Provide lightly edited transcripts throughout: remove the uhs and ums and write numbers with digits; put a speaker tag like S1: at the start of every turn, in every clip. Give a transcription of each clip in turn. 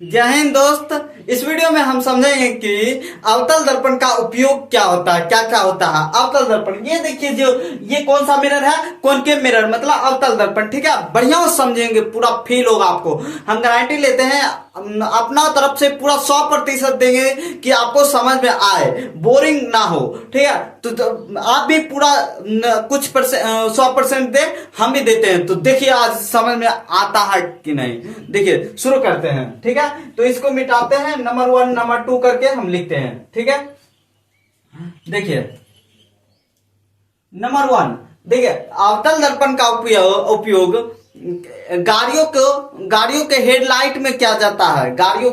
S1: जय हिंद दोस्त। इस वीडियो में हम समझेंगे कि अवतल दर्पण का उपयोग क्या होता है, क्या क्या होता है अवतल दर्पण। ये देखिए, जो ये कौन सा मिरर है, कॉनकेव मिरर मतलब अवतल दर्पण। ठीक है, बढ़िया समझेंगे, पूरा फील होगा आपको। हम गारंटी लेते हैं, अपना तरफ से पूरा 100% देंगे कि आपको समझ में आए, बोरिंग ना हो। ठीक है, तो आप भी पूरा कुछ परसेंट 100% दे, हम भी देते हैं। तो देखिए आज समझ में आता है कि नहीं। देखिए शुरू करते हैं। ठीक है, तो इसको मिटाते हैं, नंबर 1 नंबर 2 करके हम लिखते हैं। ठीक है, देखिए नंबर 1, देखिए अवतल दर्पण का उपयोग गाड़ियों के हेडलाइट में किया जाता है। गाड़ियों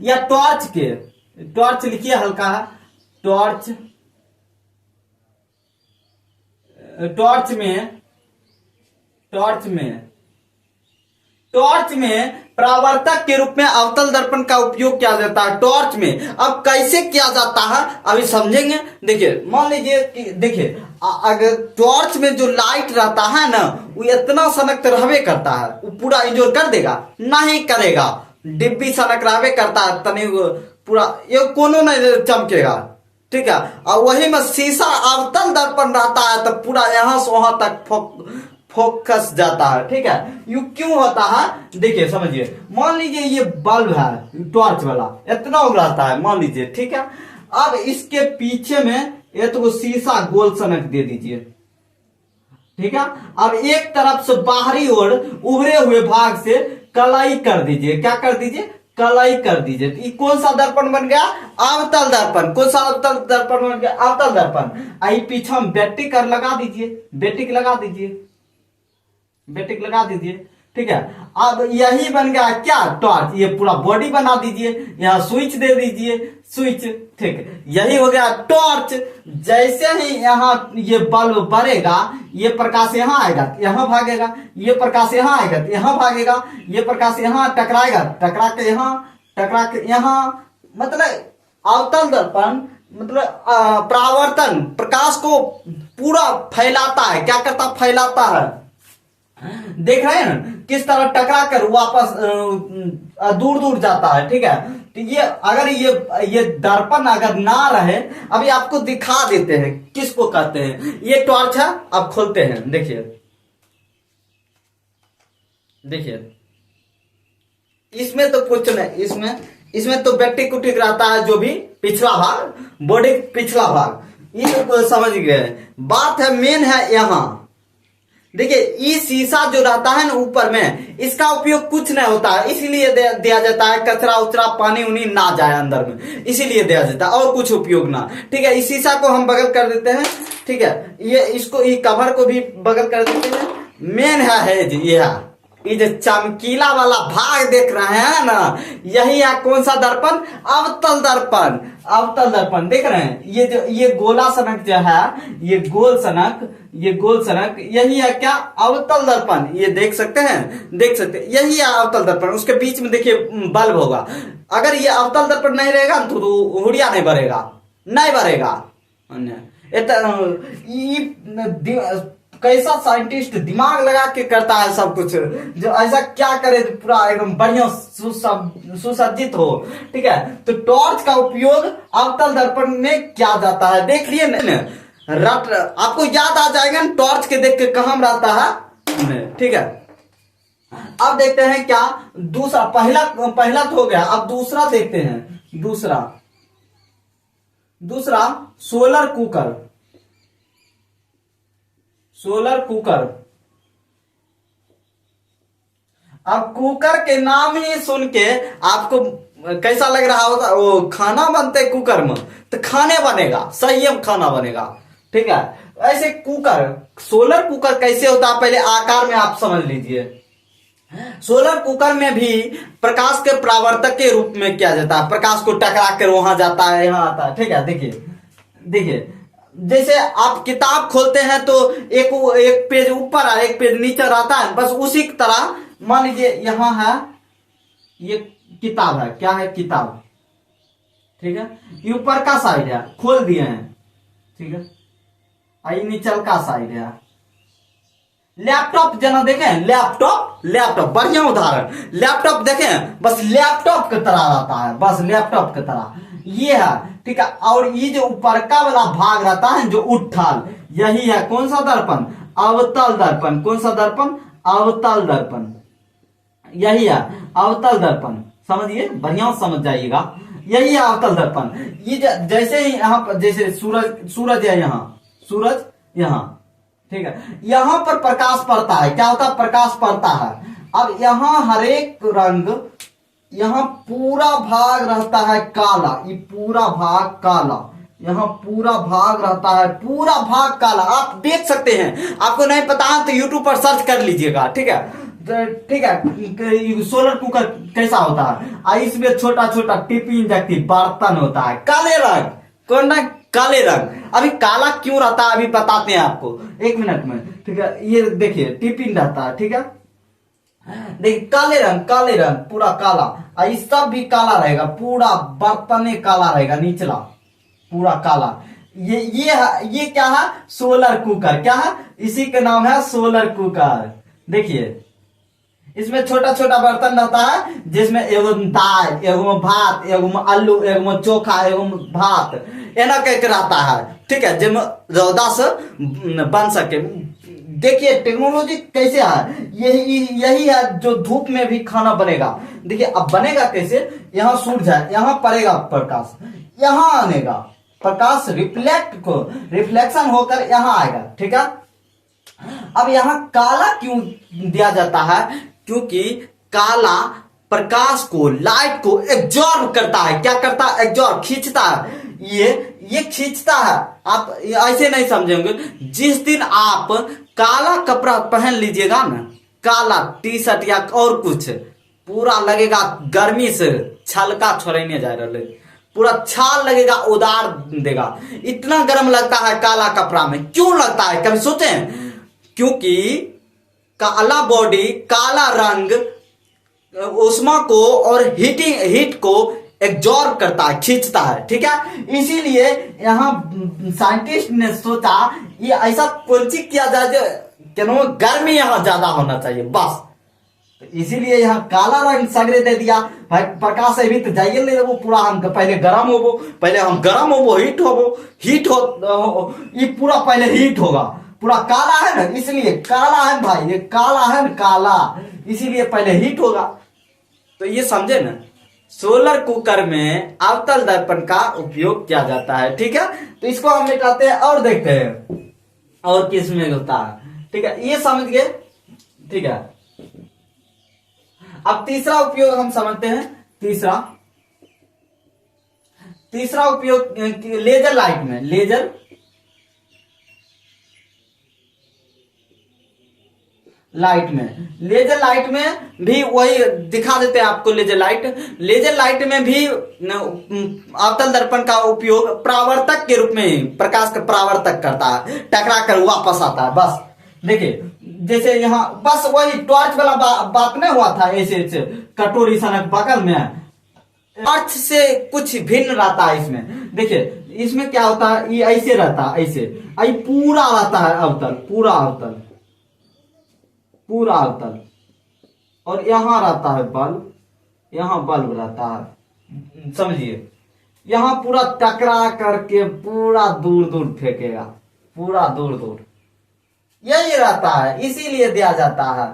S1: या टॉर्च लिखिए हल्का है, टॉर्च टॉर्च में टॉर्च में परावर्तक के रूप में अवतल दर्पण का उपयोग किया जाता है। टॉर्च में अब कैसे किया जाता है अभी समझेंगे। देखिए मान लीजिए कि देखिए अगर टॉर्च में जो लाइट रहता है ना, वो इतना सनक रहवे करता है, वो पूरा इंजोर कर देगा? नहीं करेगा। डिब्बी सनक रहवे करता है, तनी पूरा ये कोनो नहीं चमकेगा। ठीक है, और वही में शीशा अवतल दर्पण रहता है तो पूरा यहां से वहां तक फोकस जाता है। ठीक है, यू क्यों होता है देखिए समझिए। मान लीजिए ये बल्ब है टॉर्च वाला, इतना उगलाता है मान लीजिए। ठीक है, अब इसके पीछे में ये तो शीशा गोल सनक दे दीजिए। ठीक है, अब एक तरफ से बाहरी ओर उभरे हुए भाग से कलाई कर दीजिए। क्या कर दीजिए? कलाई कर दीजिए। तो ये कौन सा दर्पण बन गया? अवतल दर्पण। कौन सा अवतल दर्पण बन गया? अवतल दर्पण। आई पीछे हम बैटिक लगा दीजिए, बैटिक लगा दीजिए। ठीक है, अब यही बन गया क्या? टॉर्च। ये पूरा बॉडी बना दीजिए, यहाँ स्विच दे दीजिए, स्विच। ठीक, यही हो गया टॉर्च। जैसे ही यहाँ ये बल्ब बढ़ेगा, ये प्रकाश यहाँ आएगा, यहाँ भागेगा, ये प्रकाश यहाँ आएगा, यहाँ भागेगा, ये प्रकाश यहाँ टकराएगा, टकरा के यहाँ मतलब अवतल दर्पण मतलब परावर्तन प्रकाश को पूरा फैलाता है। क्या करता? फैलाता है। देख रहे हैं ना किस तरह टकरा कर वापस दूर दूर जाता है। ठीक है, तो ये अगर ये दर्पण अगर ना रहे, अभी आपको दिखा देते हैं किसको कहते हैं। ये टॉर्च है, आप खोलते हैं, देखिए इसमें तो कुछ नहीं, इसमें तो बैटरी कुटिक रहता है, जो भी पिछला भाग, बॉडी पिछला भाग, ये तो समझ गए। बात है मेन है यहाँ। देखिए ये शीशा जो रहता है ना ऊपर में, इसका उपयोग कुछ नहीं होता है, इसीलिए दिया जाता है कचरा उचरा पानी उनी ना जाए अंदर में, इसीलिए दिया जाता है, और कुछ उपयोग ना। ठीक है, इस शीशा को हम बगल कर देते हैं। ठीक है, ये कवर को भी बगल कर देते हैं। मेन है जी ये जो चमकीला वाला भाग देख रहे हैं ना, यही है कौन सा दर्पण? अवतल दर्पण देख रहे हैं। ये गोला सनक जो है, ये गोल सनक यही है क्या? अवतल दर्पण। ये देख सकते हैं, यही है अवतल दर्पण। उसके बीच में देखिए बल्ब होगा। अगर ये अवतल दर्पण नहीं रहेगा तो हुडिया नहीं भरेगा। कैसा साइंटिस्ट दिमाग लगा के करता है सब कुछ, जो ऐसा क्या करे पूरा एकदम बढ़िया सुसज्जित हो। ठीक है, तो टॉर्च का उपयोग अवतल दर्पण में किया जाता है। देख लिए ना, आपको याद आ जाएगा ना टॉर्च के देख के कहाँ रहता है। ठीक है, अब देखते हैं क्या दूसरा। पहला तो हो गया, अब दूसरा देखते हैं। दूसरा सोलर कुकर। अब कुकर के नाम ही सुन के आपको कैसा लग रहा होगा? वो खाना बनते कुकर में, तो खाने बनेगा, संयम खाना बनेगा। ठीक है, ऐसे सोलर कुकर कैसे होता है पहले आकार में आप समझ लीजिए। सोलर कुकर में भी प्रकाश के परावर्तक के रूप में किया जाता है। प्रकाश को टकरा कर वहां जाता है, यहाँ आता है। ठीक है, देखिए जैसे आप किताब खोलते हैं तो एक पेज ऊपर और एक पेज नीचे रहता है, बस उसी की तरह मान लीजिए यहाँ है, ये किताब है। क्या है? किताब। ठीक है, ये ऊपर का साइड है, खोल दिए हैं। ठीक है, आई नीचल का साइड है। लैपटॉप जना देखें, लैपटॉप, लैपटॉप बढ़िया उदाहरण, लैपटॉप देखें, बस लैपटॉप की तरह रहता है, बस लैपटॉप की तरह ये है, ठीक है। और ये जो ऊपर का वाला भाग रहता है जो उठल, यही है कौन सा दर्पण, अवतल दर्पण। कौन सा दर्पण, अवतल दर्पण, यही है अवतल दर्पण। समझिए, बढ़िया समझ जाइएगा, यही है अवतल दर्पण। ये जैसे ही यहाँ पर, जैसे सूरज है यहाँ, सूरज यहाँ, ठीक है, यहां पर प्रकाश पड़ता है, क्या होता है, प्रकाश पड़ता है। अब यहां हरेक रंग, यहां पूरा भाग रहता है काला, ये पूरा भाग काला, यहां पूरा भाग रहता है, पूरा भाग काला, आप देख सकते हैं। आपको नहीं पता है तो यूट्यूब पर सर्च कर लीजिएगा, ठीक है, ठीक है। सोलर कुकर कैसा होता है, इसमें छोटा छोटा टिफिन जैसी बर्तन होता है, काले रंग, कौन रंग, काले रंग। अभी काला क्यों रहता है अभी बताते हैं आपको, एक मिनट में, ठीक है। ये देखिए टिफिन रहता है, ठीक है, देखिए काले रंग, काले रंग पूरा काला, और सब भी काला रहेगा, पूरा बर्तन काला रहेगा, निचला पूरा काला। ये क्या है, सोलर कुकर, क्या है, इसी का नाम है सोलर कुकर। देखिए इसमें छोटा छोटा बर्तन रहता है, जिसमें एगो दाल, एगो भात, एगो आलू, एगो चोखा, एगो भात, एना करके रहता है, ठीक है, जिसमें रौदा से बन सके। देखिए टेक्नोलॉजी कैसे है, यही है जो धूप में भी खाना बनेगा। देखिए अब बनेगा कैसे, यहाँ सूरज है, यहाँ पड़ेगा प्रकाश, यहाँ आनेगा प्रकाश, रिफ्लेक्शन होकर यहाँ आएगा, ठीक है। अब यहां काला क्यों दिया जाता है, क्योंकि काला प्रकाश को, लाइट को एब्जॉर्ब करता है, क्या करता है, एब्जॉर्ब, खींचता है, ये खींचता है। आप ऐसे नहीं समझेंगे, जिस दिन आप काला कपड़ा पहन लीजिएगा ना, काला टी शर्ट या और कुछ, पूरा लगेगा गर्मी से छलका छोड़ने जा रहा है, पूरा छाल लगेगा, उदार देगा, इतना गर्म लगता है काला कपड़ा में। क्यों लगता है, कभी सोचे हैं? क्योंकि काला बॉडी, काला रंग उष्मा को और हीट को एब्जॉर्ब करता है, खींचता है, ठीक है। इसीलिए यहाँ साइंटिस्ट ने सोचा ये ऐसा कौन चीज किया जाए जो गर्मी यहाँ ज्यादा होना चाहिए, बस इसीलिए यहाँ काला रंग सगरे दे दिया। भाई प्रकाश अभी तो जाइए ले, वो पूरा हम पहले गर्म होबो, पहले हम गर्म होबो, हीट हो, ये पूरा पहले हीट होगा, पूरा काला है ना, इसलिए काला है भाई, ये काला है ना, काला, इसीलिए पहले हीट होगा। तो ये समझे ना, सोलर कुकर में अवतल दर्पण का उपयोग किया जाता है, ठीक है। तो इसको हम मिटाते हैं और देखते हैं और किस में होता है, ठीक है, ये समझ गए, ठीक है। अब तीसरा उपयोग हम समझते हैं, तीसरा उपयोग लेजर लाइट में, लेजर लाइट में भी वही दिखा देते हैं आपको। लेजर लाइट में भी अवतल दर्पण का उपयोग परावर्तक के रूप में, प्रकाश का परावर्तक करता है, टकरा कर वापस आता है। बस देखिए जैसे यहाँ बस वही टॉर्च वाला बात नहीं हुआ था, ऐसे कटोरी सनक बगल में, टॉर्च से कुछ भिन्न रहता है इसमें। देखिए इसमें क्या होता है, ये ऐसे रहता है, ऐसे पूरा रहता है अवतल, पूरा अवतल, और यहां रहता है बल्ब, यहां बल्ब रहता है, समझिए, यहां पूरा टकरा करके पूरा दूर दूर फेंकेगा, पूरा दूर दूर, यही रहता है, इसीलिए दिया जाता है।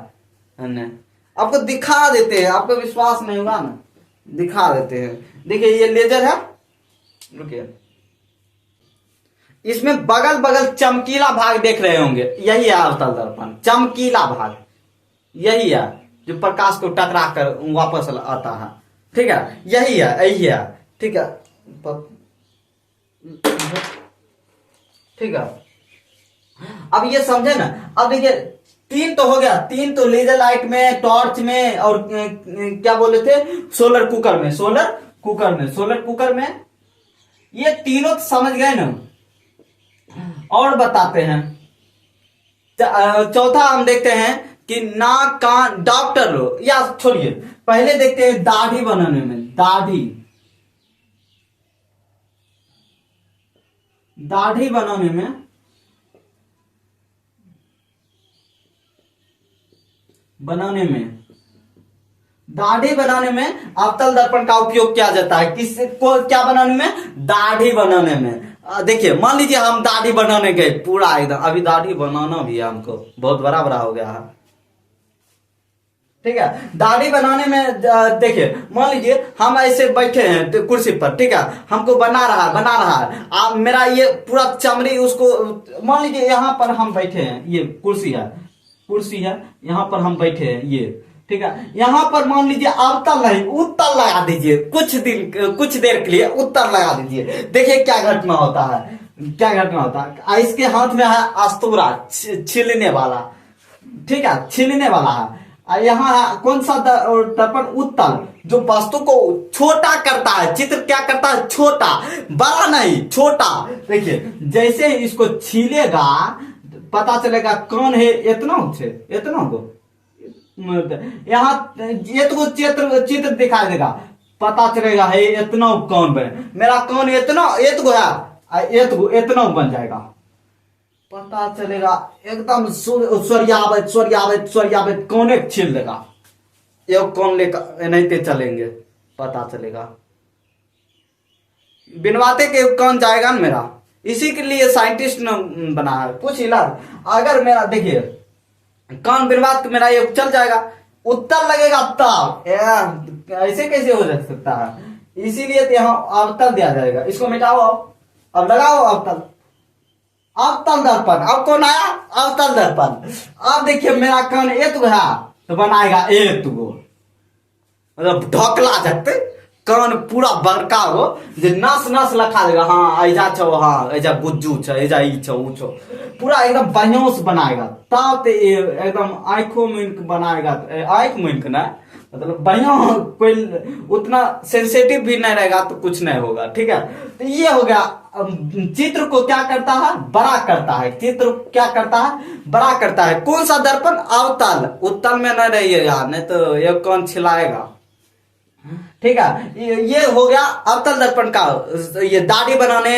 S1: आपको दिखा देते हैं, आपको विश्वास नहीं होगा ना, दिखा देते हैं। देखिए ये लेजर है, रुकिए, इसमें बगल चमकीला भाग देख रहे होंगे, यही है अवतल दर्पण, चमकीला भाग यही है जो प्रकाश को टकरा कर वापस आता है, ठीक है, यही है, ठीक है, ठीक है। अब ये समझे ना। अब देखिए तीन तो हो गया, तीन तो लेजर लाइट में, टॉर्च में, और क्या बोले थे, सोलर कुकर में, ये तीनों तो समझ गए ना। और बताते हैं, चौथा हम देखते हैं कि नाक कान, डॉक्टर लोग, या छोड़िए पहले देखते हैं दाढ़ी बनाने में, दाढ़ी बनाने में बनाने में, दाढ़ी बनाने में अवतल दर्पण का उपयोग किया जाता है। किसको क्या बनाने में? दाढ़ी बनाने में। देखिए मान लीजिए हम दाढ़ी बनाने गए पूरा एकदम, अभी दाढ़ी बनाना भी है हमको, बहुत बड़ा बड़ा हो गया है, ठीक है। दाढ़ी बनाने में देखिए मान लीजिए हम ऐसे बैठे हैं तो कुर्सी पर, ठीक है, हमको बना रहा है। आप मेरा ये पूरा चमड़ी उसको, मान लीजिए यहाँ पर हम बैठे हैं, ये कुर्सी है, यहाँ पर हम बैठे हैं, ये ठीक है। यहाँ पर मान लीजिए अवतल नहीं उत्तल लगा दीजिए, कुछ देर के लिए उत्तल लगा दीजिए। देखिए क्या घटना होता है। इसके हाथ में है अस्तूरा, छीलने वाला, ठीक है, छीलने वाला है। यहाँ कौन सा दर्पण? उत्तल, जो वस्तु को छोटा करता है। चित्र क्या करता है? छोटा, बड़ा नहीं, छोटा। देखिए जैसे इसको छीलेगा पता चलेगा कौन है, इतना को यहाँ ये तो चित्र दिखाई देगा, पता चलेगा है इतना कौन बने। मेरा कौन इतना है, इतना बन जाएगा, पता चलेगा एकदम स्वरियावत कौन एक छील देगा, ये कौन लेकर नहीं ते चलेंगे, पता चलेगा। बिनवाते के कौन जाएगा ना मेरा, इसी के लिए साइंटिस्ट ने बना है कुछ इलाज। अगर मेरा देखिए कान बिनवात मेरा ये चल जाएगा, उत्तर लगेगा तब, ऐसे कैसे हो सकता है? इसीलिए तो यहाँ अवतल दिया जाएगा। इसको मिटाओ, अब लगाओ अवतल दर्पण। अब कौन आया? अवतल दर्पण। अब देखिए मेरा कान एक है तो बनाएगा एक गो, मतलब ढोकला सकते कान पूरा बड़का हो, जे नस लखा देगा, हाँ ऐजा छो, हाँ ऐजा बुज्जू छ, ऐजा ई छो ऊ छो, पूरा एकदम बढ़िया से बनाएगा। तब तो एकदम आंखों में बनाएगा, आंख में ना, मतलब बढ़िया, कोई उतना सेंसिटिव भी नहीं रहेगा तो कुछ नहीं होगा, ठीक है। तो ये हो गया, चित्र को क्या करता है? बड़ा करता है। चित्र क्या करता है? बड़ा करता है। कौन सा दर्पण? अवतल, उत्तल में न रहिएगा, नहीं तो ये कौन छिलाएगा, ठीक है। ये हो गया अवतल दर्पण का, ये दाढ़ी बनाने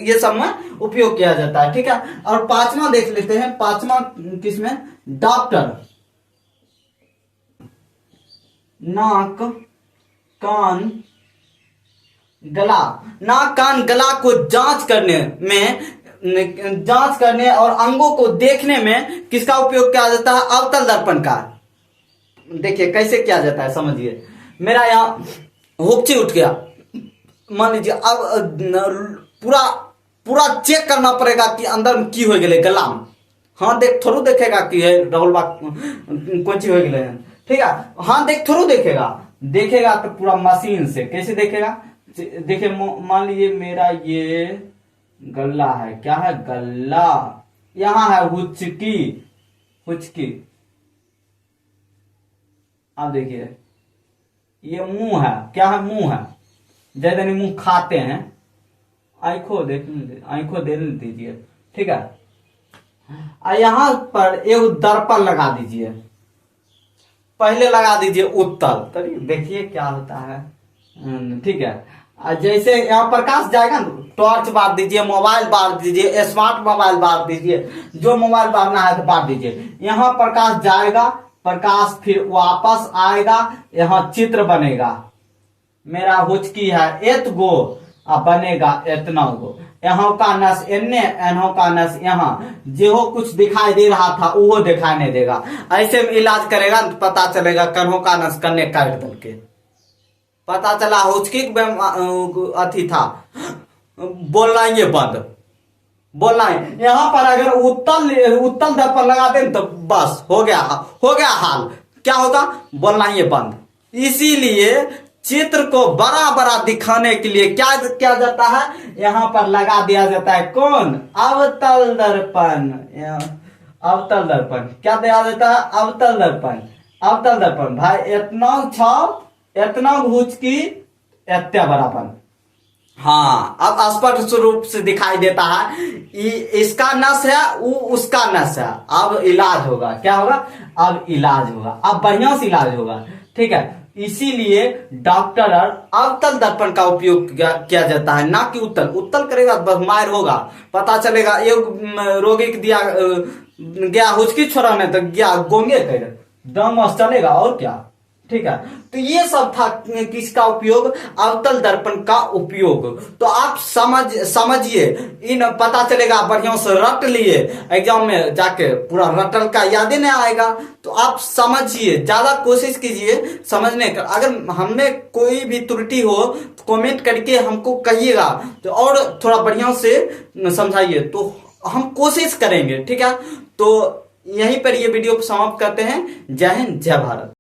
S1: ये सब में उपयोग किया जाता है, ठीक है। और पांचवा देख लेते हैं, पांचवा किसमें? डॉक्टर नाक कान गला, नाक कान गला को जांच करने और अंगों को देखने में किसका उपयोग किया जाता है? अवतल दर्पण का। देखिए कैसे किया जाता है, समझिए। मेरा यहाँ हुक्ची उठ गया, मान लीजिए, अब पूरा चेक करना पड़ेगा कि अंदर में की हो गए गला में। हाँ थोड़ू देखेगा कि है राहुल बाग कौन चीज हो गए, ठीक है। हाँ थोड़ू देखेगा तो पूरा मशीन से। कैसे देखेगा? देखिए मान लीजिए मेरा ये गला है, क्या है? गला। यहाँ है हुचकी। अब देखिए ये मुंह है, क्या है? मुंह है, जैसे मुंह खाते हैं, आंखों दे दीजिए, ठीक है। यहाँ पर एक दर्पण लगा दीजिए, पहले लगा दीजिए उत्तल, देखिए क्या होता है, ठीक है। जैसे यहाँ प्रकाश जाएगा ना, टॉर्च बार दीजिए, मोबाइल बार दीजिए, स्मार्ट मोबाइल बार दीजिए, जो मोबाइल बारना है तो बार दीजिए। यहाँ प्रकाश जाएगा, प्रकाश फिर वापस आएगा, यहाँ चित्र बनेगा। मेरा हुचकी है एत गो, अब बनेगा इतना गो। यहाँ का नस एन्ने, एनहो का नस यहाँ, जो कुछ दिखाई दे रहा था वो दिखाई नहीं देगा। ऐसे में इलाज करेगा तो पता चलेगा कन्हो का नस कन्ने काट दल के, पता चला हुचकी अथी था, बोलना ये बंद, बोलना है। यहाँ पर अगर उत्तल दर्पण लगा दें तो बस हो गया हाल, क्या होगा? बोलना ये बंद। इसीलिए चित्र को बड़ा दिखाने के लिए क्या किया जाता है? यहाँ पर लगा दिया जाता है कौन? अवतल दर्पण। अवतल दर्पण क्या दिया जाता है? अवतल दर्पण भाई, इतना छाप, इतना हुचकी, इतना बड़ापन। हाँ अब स्पष्ट रूप से दिखाई देता है, इसका नस है, वो उसका नस है। अब इलाज होगा, क्या होगा? अब इलाज होगा, अब बढ़िया से इलाज होगा, ठीक है। इसीलिए डॉक्टर अवतल दर्पण का उपयोग किया जाता है, ना कि उत्तल करेगा बस मार होगा, पता चलेगा। एक रोगी को दिया गया हुचकी छोड़ाने तो गया गोंगे कर डमस चलेगा और क्या। ठीक है, तो ये सब था किसका उपयोग, अवतल दर्पण का उपयोग। तो आप समझिए, इन पता चलेगा, बढ़िया से रट लिए, एग्जाम में जाके पूरा रटल का याद ही नहीं आएगा। तो आप समझिए, ज्यादा कोशिश कीजिए समझने का। अगर हमने कोई भी त्रुटि हो तो कमेंट करके हमको कहिएगा, तो और थोड़ा बढ़िया से समझाइए, तो हम कोशिश करेंगे। ठीक है, तो यहीं पर ये वीडियो समाप्त करते हैं। जय हिंद, जय भारत।